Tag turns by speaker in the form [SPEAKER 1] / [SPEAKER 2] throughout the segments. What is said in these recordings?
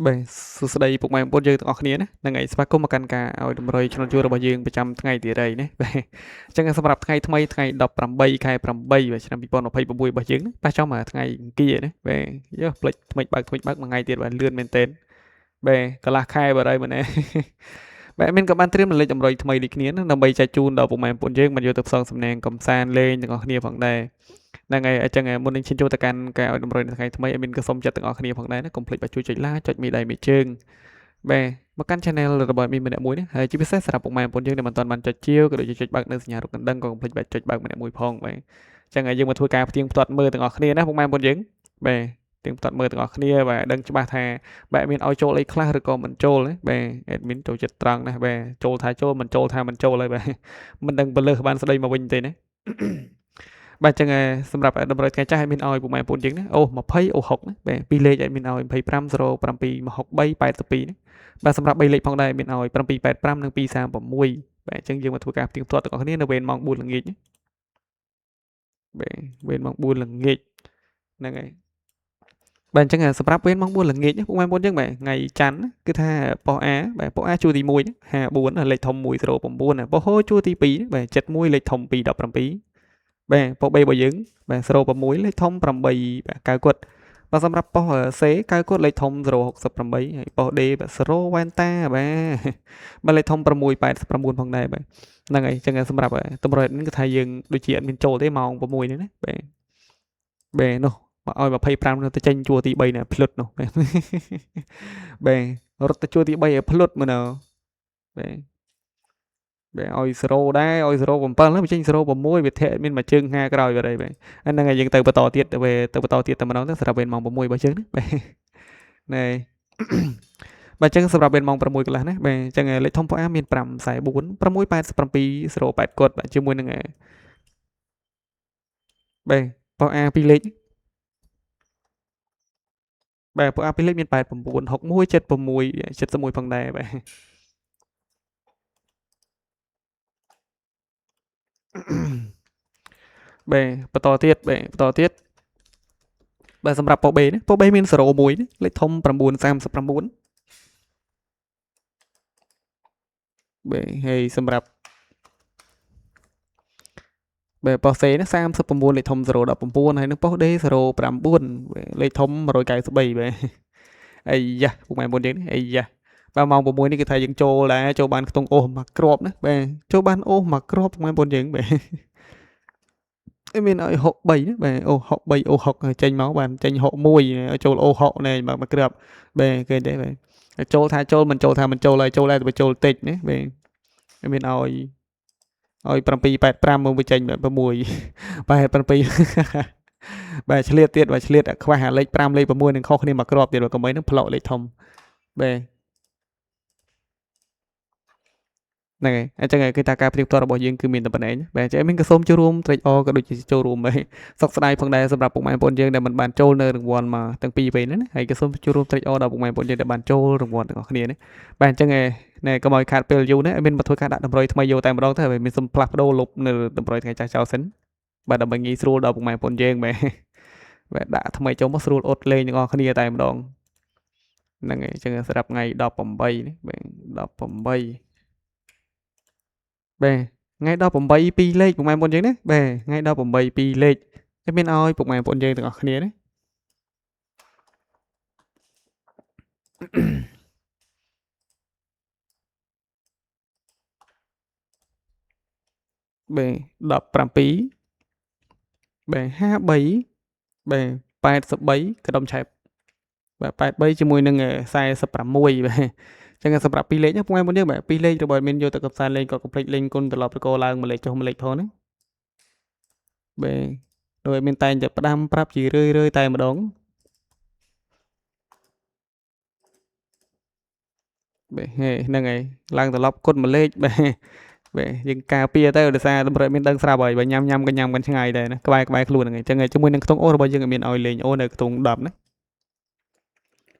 [SPEAKER 1] Beh, Susday ពុកម៉ែបងប្អូនយើងទាំងអស់គ្នាណាហ្នឹងហើយស្វាគមន៍មកកាន់ការឲ្យតម្រុយឆ្លងជួររបស់យើងប្រចាំថ្ងៃទីរៃណាបាទអញ្ចឹងសម្រាប់ថ្ងៃថ្មីថ្ងៃ18ខែ8ឆ្នាំ2026របស់យើងណាប៉ះចំថ្ងៃអង្គារណាបាទយោផ្លេចថ្មិចបើកមួយថ្ងៃទៀតបាទលឿនមែនទែនបាទកន្លះខែបាត់ហើយមែនទេបាទមានក៏បានត្រៀមលេខតម្រុយថ្មីដូចគ្នាណាដើម្បីចែកជូនដល់ពុកម៉ែបងប្អូនយើងបានយកទៅផ្សងសំណាងកំសាន្តលេងទាំងអស់គ្នាផងដែរហ្នឹងហើយអញ្ចឹងមុននឹងឈានចូលទៅកាន់ការឲ្យតម្រុយនៅថ្ងៃថ្មីអេមីនក៏សូមចាត់ទាំងអស់គ្នាផងដែរណាកុំភ្លេចជួយចុច like ចុចមេដៃមេជើងបាទមកកាន់ channel របស់មីម្នាក់មួយនេះហើយជាពិសេសសម្រាប់ពុកម៉ែបងប្អូនយើងដែលមិនទាន់បានចុចជាវក៏ដូចជាចុចបើកនៅសញ្ញារូបកណ្ដឹងក៏កុំភ្លេចចុចបើកម្នាក់មួយផងបាទអញ្ចឹងយើងមកធ្វើការផ្ទៀងផ្ទាត់មើលទាំងអស់គ្នាណាពុកម៉ែបងប្អូនយើងបាទផ្ទៀងផ្ទាត់មើលទាំងអស់គ្នាបាទដឹងច្បាស់ថាបាទមានឲ្យចូលអីខ្លះឬក៏មិនចូលទេបាទ admin ចូលចិត្តត្រង់ណាបាទចូលថាចូលមិនចូលថាមិនចូលហើយបាទមិនដឹងបលើសបានស្ដីមកវិញទេណាបាទអញ្ចឹងសម្រាប់តម្រូវថ្ងៃចាស់ឲ្យមានឲ្យពុកម៉ែបងប្អូនយើងណាអូ20អូ60ណាបាទពីរលេខឲ្យមានឲ្យ25 07 63 82ណាបាទសម្រាប់3លេខផងដែរមានឲ្យ785និង236បាទអញ្ចឹងយើងមកធ្វើការផ្ទៀងផ្ទាត់ទាំងអស់គ្នានៅវេនម៉ោង4ល្ងាចបាទវេនម៉ោង4ល្ងាចហ្នឹងហើយបាទអញ្ចឹងសម្រាប់វេនម៉ោង4ល្ងាចពុកម៉ែបងប្អូនយើងបាទថ្ងៃច័ន្ទគឺថាប៉ុស A បាទប៉ុស A ជួរទី1 54លេខធំ109ប៉ុសហូជួរទី2បាទ71លេខធំ217បាទប៉ុស B របស់យើងបាទ06លេខធំ8បាទ9គាត់បាទសម្រាប់ប៉ុស C 9គាត់លេខធំ068ហើយប៉ុស D បាទ0វ៉ែនតាបាទលេខធំ689ផងដែរបាទហ្នឹងហើយអញ្ចឹងសម្រាប់តម្រូវនេះគឺថាយើងដូចជាអត់មានចូលទេម៉ោង6នេះណាបាទនោះមកឲ្យ25នោះទៅចេញជួរទី3នេះភ្លុតនោះបាទរត់ទៅជួរទី3ឲ្យភ្លុតមើលណ៎បាទបាទឲ្យ0ដែរឲ្យ07ហ្នឹងបញ្ចេញ06វាធាក់មានមួយជើង5ក្រោយបាត់ហើយបាទហ្នឹងហើយយើងទៅបន្តទៀតទៅបន្តទៀតតែម្ដងទៅសម្រាប់វេនម៉ោង6របស់យើងណាបាទណែបាទអញ្ចឹងសម្រាប់វេនម៉ោង6កន្លះណាបាទអញ្ចឹងលេខធំពួកអាមាន544 687 08គាត់បាទជាមួយនឹងបាទពួកអា2លេខបាទពួកអា2លេខមាន89 61 76 71ផងដែរបាទបាទបន្តទៀតបាទសម្រាប់ប៉ុស B ណាប៉ុស B មាន01ណាលេខធំ939បាទហើយសម្រាប់បាទប៉ុស C ណា39លេខធំ019ហើយនឹងប៉ុស D 009លេខធំ193បាទអីយ៉ាពុកម៉ែមុនយើងនេះអីយ៉ាបាទម៉ោង6នេះគឺថាយើងចូលដែរចូលបានខ្ទង់អូសមកគ្រាប់ណាបាទចូលបានអូសមកគ្រាប់ពុកម៉ែមុនយើងបាទមានឲ្យ63ណាបាទអូ63អូ6ចេញមកបានចេញ61ឲ្យចូលអូ6ណែមកគ្រាប់បាទឃើញទេបាទចូលថាចូលមិនចូលថាមិនចូលហើយចូលដែរទៅចូលតិចណាបាទមានឲ្យ785មកបញ្ចេញ6 87បាទឆ្លៀតទៀតបាទឆ្លៀតខ្វះលេខ5លេខ6នឹងខុសគ្នាមកគ្រាប់ទៀតកុំអីនឹងផ្លោកលេខធំបាទហ្នឹងហើយអញ្ចឹងគឺថាការផ្ទៀងផ្ទាត់របស់យើងគឺមានតែប៉ុណ្ណេះបាទអញ្ចឹងមានក៏សូមចូលរួមត្រេកអរក៏ដូចជាចូលរួមសុខស្ដាយផងដែរសម្រាប់ពុកម៉ែបងប្អូនយើងដែលមិនបានចូលនៅរង្វាន់មកទាំងពីរវេនហ្នឹងណាហើយក៏សូមចូលរួមត្រេកអរដល់ពុកម៉ែបងប្អូនយើងដែលបានចូលរង្វាន់ទាំងអស់គ្នាណាបាទអញ្ចឹងណែកុំឲ្យខាតពេលយូរណាមានមកធ្វើការដាក់តម្រុយថ្មីយកតែម្ដងទៅហើយមានសូមផ្លាស់ប្ដូរលុបនៅតម្រុយថ្ងៃចាស់ចោលសិនបាទដើម្បីងាយស្រួលដល់ពុកម៉ែបងប្អូនយើងបាទដាក់ថ្មីចូលមកស្រួលអត់លេងទាំងអស់គ្នាតែម្ដងហ្នឹងហើយអញ្ចឹងសម្រាប់ថ្ងៃ18នេះបាទ18បាទថ្ងៃ18 2លេខពុកម៉ែបងប្អូនយើងណាបាទថ្ងៃ18 2លេខតែមានឲ្យពុកម៉ែបងប្អូនយើងទាំងអស់គ្នាណាបាទ17បាទ53បាទ83កដុំឆែបបាទ83ជាមួយនឹង46បាទចឹងសម្រាប់2លេខណាពុកម៉ែបងប្អូនយើងបាទ2លេខរបស់មានយកទៅកំសាន្តលេងក៏កុំភ្លេចលេងគុណត្រឡប់តកឡើងមួយលេខចុះមួយលេខផងណាបាទដោយមានតែងតែផ្ដាំប្រាប់ជារឿយតែម្ដងបាទហ្នឹងហើយឡើងត្រឡប់គុណមួយលេខបាទយើងការពារទៅដោយសារតម្រូវមានដឹងស្រាប់ហើយបើញ៉ាំក៏ញ៉ាំกันឆ្ងាយដែរណាក្បែរខ្លួនហ្នឹងអញ្ចឹងជាមួយនឹងខ្ទង់អូរបស់យើងមានឲ្យលេងអូនៅខ្ទង់10ណា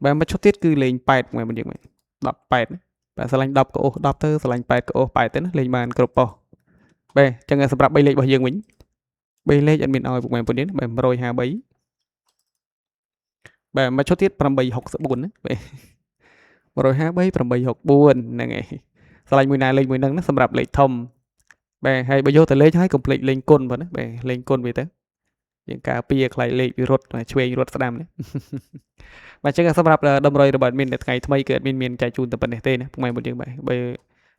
[SPEAKER 1] បាទមកឈុតទៀតគឺលេង8មួយយើង18បាទស្រឡាញ់10ក៏អូស10ទៅស្រឡាញ់8ក៏អូស8ទៅណាលេងបានគ្រប់ប៉ុសបាទអញ្ចឹងសម្រាប់3លេខរបស់យើងវិញ3លេខអត់មានឲ្យពុកម៉ែបងប្អូននេះបាទ153បាទមកឈុតទៀត864ណាបាទ ហ្នឹងហើយឆ្លាញ់មួយណាលេខមួយហ្នឹងណាសម្រាប់លេខធំបាទហើយបើយកតែលេខហើយកុំភ្លេចលេងគុណប៉ុណ្ណាបាទលេងគុណវាទៅយើងការពារខ្លាយលេខវារត់ឆ្វេងរត់ស្ដាំណា បាទអញ្ចឹងសម្រាប់តម្រុយរបស់ admin នៅថ្ងៃថ្មីគឺ admin មានចែកជូនតែប៉ុណ្ណេះទេណាពុកម៉ែបងយើងបាទបើ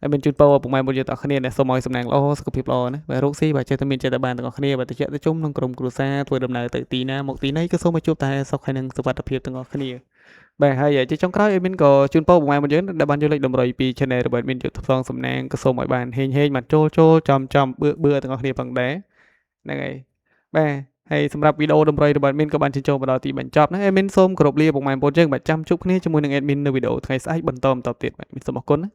[SPEAKER 1] admin ជូនពរពុកម៉ែបងយើងទាំងអស់គ្នាសូមឲ្យសំណាងល្អសុខភាពល្អណាបាទរកស៊ីបាទចេះតែមានចេះតែបានទាំងអស់គ្នាបាទតិចទៅជុំក្នុងក្រុមគ្រួសារធ្វើដំណើរទៅទីណាមកទីណីក៏សូមឲ្យជួបតែសុខហើយនឹងសុវត្ថិភាពទាំងអស់គ្នាបាទហើយជាចុងក្រោយ admin ក៏ជូនពរពុកម៉ែបងយើងដែលបានយកលេខតម្រុយពី channel របស់ admin យកផ្សងសំណាងក៏សូមឲ្យបានហេងបានចូលចំបឿទាំងអស់គ្នាផងដែរហ្នឹងហើយបាទហើយសម្រាប់វីដេអូតម្រុយរបស់ admin ក៏បានជិះចូលមកដល់ទីបញ្ចប់ណា admin សូមគោរពលាពុកម៉ែបងប្អូនយើងបាទចាំជួបគ្នាជាមួយនឹង admin នៅវីដេអូថ្ងៃស្អែកបន្តទៀតបាទសូមអរគុណណា